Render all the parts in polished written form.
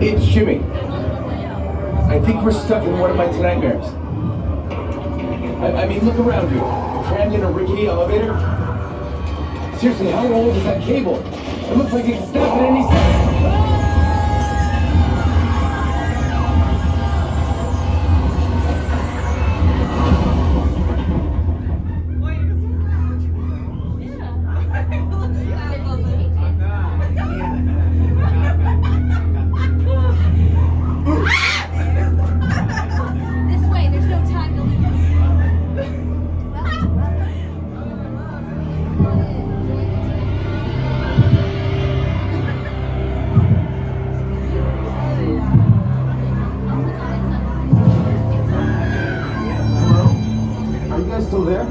It's Jimmy. I think we're stuck in one of my Tonightmares. I mean, look around you. Crammed in a rickety elevator? Seriously, how old is that cable? It looks like it can snap at any second. Still there?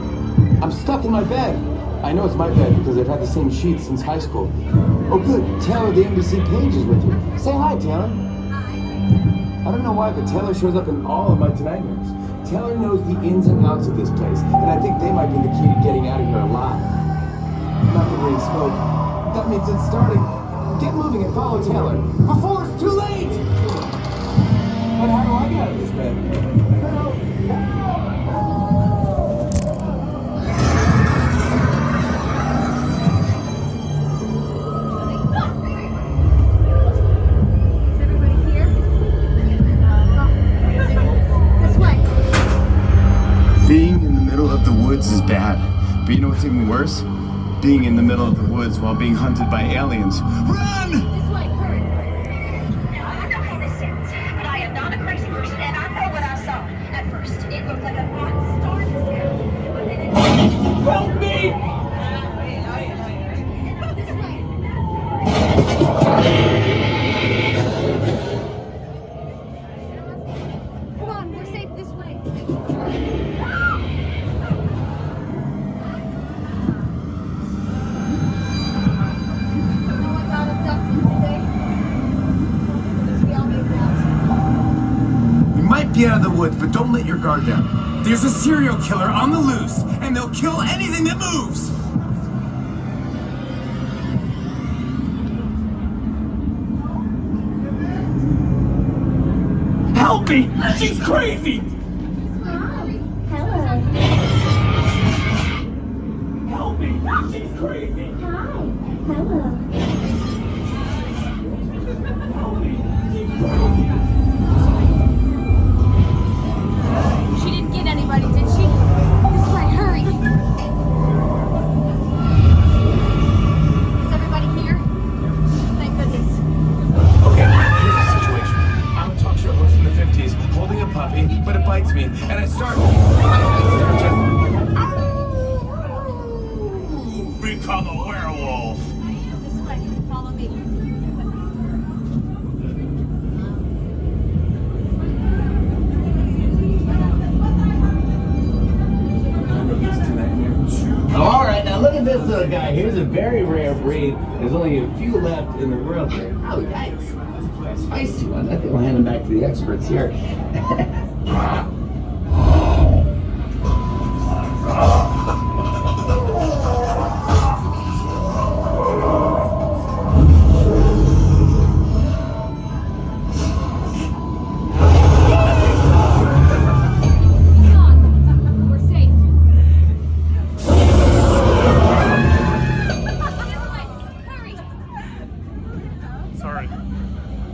I'm stuck in my bed. I know it's my bed because I've had the same sheets since high school. Oh good, Taylor the NBC page is with you. Say hi, Taylor. Hi. I don't know why, but Taylor shows up in all of my Tonightmares. Taylor knows the ins and outs of this place, and I think they might be the key to getting out of here alive. Not the rain smoke. That means it's starting. Get moving and follow Taylor before it's too late! But how do I get out of this bed? Being in the middle of the woods is bad, but you know what's even worse? Being in the middle of the woods while being hunted by aliens. Run! This way, hurry! Now, I don't know how this sounds, but I am not a crazy person, and I know what I saw. At first, it looked like a hot star in the sky, but then it... Help me! This way! Come on, we're safe this way. Be out of the woods, but don't let your guard down. There's a serial killer on the loose, and they'll kill anything that moves! Help me! She's crazy! Hello. Help me! She's crazy! Hi. Hello. Help me! She didn't get anybody, did she? This way, hurry. Is everybody here? Thank goodness. Okay, here's the situation. I'm a talk show host in the 50s, holding a puppy, but it bites me, and I start to become a werewolf. This way, follow me. All right, now look at this little guy. Here's a very rare breed. There's only a few left in the world here. Oh, yikes. Spicy one. I think we'll hand him back to the experts here.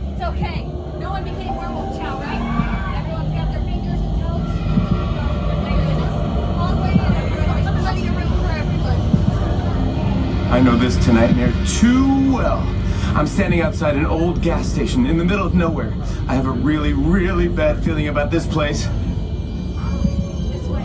It's okay. No one became werewolf chow, right? Everyone's got their fingers and toes. Thank goodness. All the way in, everybody. There's plenty of room for everyone. I know this Tonightmare too well. I'm standing outside an old gas station in the middle of nowhere. I have a really, really bad feeling about this place. This way.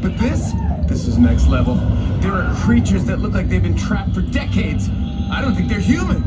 But this is next level. There are creatures that look like they've been trapped for decades. I don't think they're human.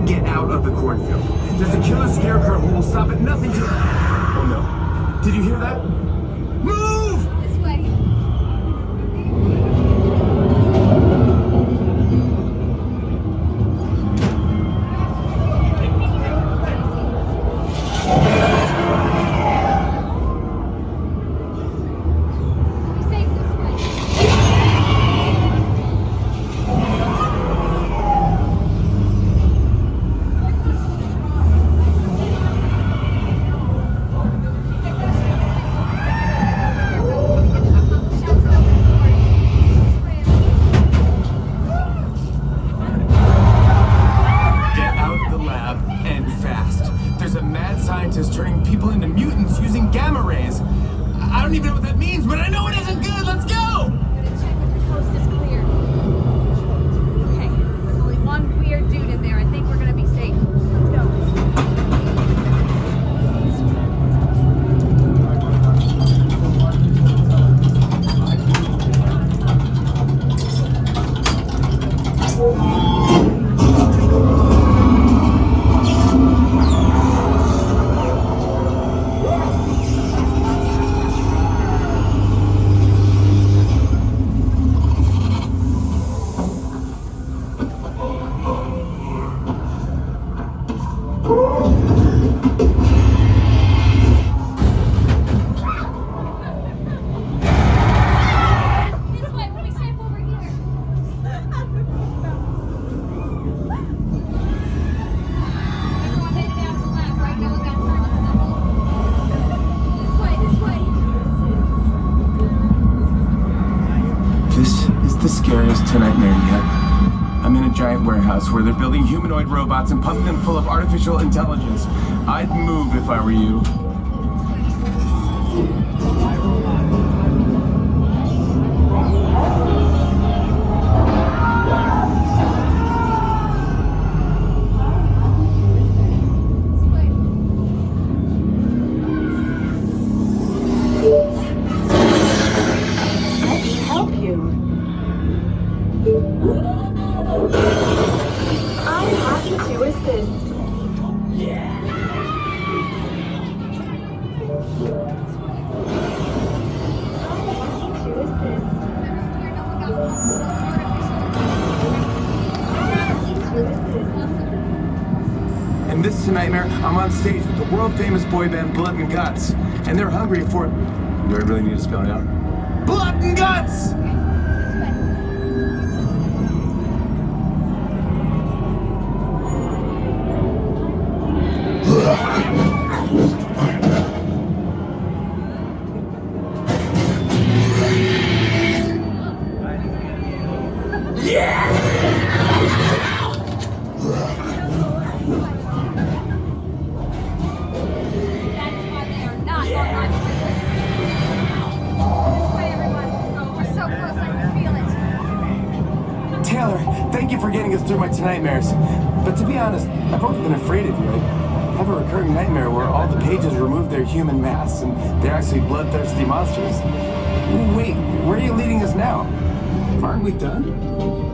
Get out of the cornfield. There's a killer scarecrow who will stop at nothing to... Oh no. Did you hear that? Move! This way. Be safe this way. Scientists turning people into mutants using gamma rays. I don't even know what that means, but I know it isn't good. Let's go! I'm gonna check if the coast is clear. Okay, there's only one weird dude in there. I think we're gonna be safe. Let's go. The scariest Tonightmare yet. I'm in a giant warehouse where they're building humanoid robots and pumping them full of artificial intelligence. I'd move if I were you. Let me help you. I'm happy to assist. In this Tonightmare, I'm on stage with the world-famous boy band Blood and Guts, and they're hungry for... Do I really need to spell it out? Blood and Guts! Thank you for getting us through my Tonightmares. But to be honest, I've always been afraid of you. I have a recurring nightmare where all the pages remove their human masks and they're actually bloodthirsty monsters. Wait, where are you leading us now? Aren't we done?